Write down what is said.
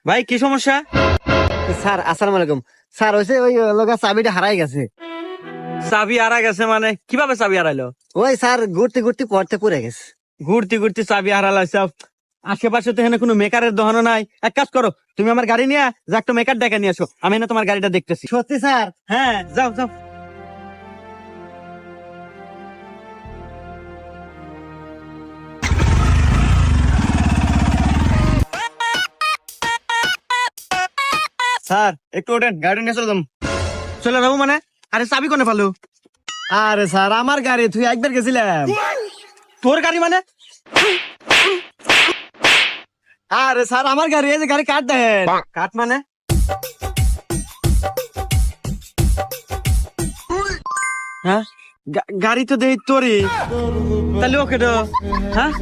ভাই কি সমস্যা? স্যার আসসালামু আলাইকুম। স্যার হয়েছে ওই লোকের চাবিটা হারাই গেছে। চাবি হারা গেছে মানে কিভাবে চাবি হারাইলো? ওই স্যার ঘুরতে ঘুরতে পড়তে পড়ে গেছে। ঘুরতে ঘুরতে চাবি হারালাইছে। আশেপাশে তো এখানে কোনো মেকারের দোকানও নাই। এক কাজ করো, তুমি আমার গাড়ি নিয়ে যা একটা মেকার ডেকে নিয়ে আসো, আমি না তোমার গাড়িটা দেখতেছি। সত্যি স্যার? হ্যাঁ, যাও যাও। স্যার একটু ওঠেন, গাড়ি নিয়ে চলে যাম। চলে যাবো মানে? আরে চাবি কোনে ফালো? আরে স্যার আমার গাড়ি, তুই একবার গেছিলাম। তোর গাড়ি মানে? আরে স্যার আমার গাড়ি, এই যে গাড়ি কাট দেন। কাট মানে? হ্যাঁ, গাড়ি তো দেই তোরই, তাহলে ওকে তো। হ্যাঁ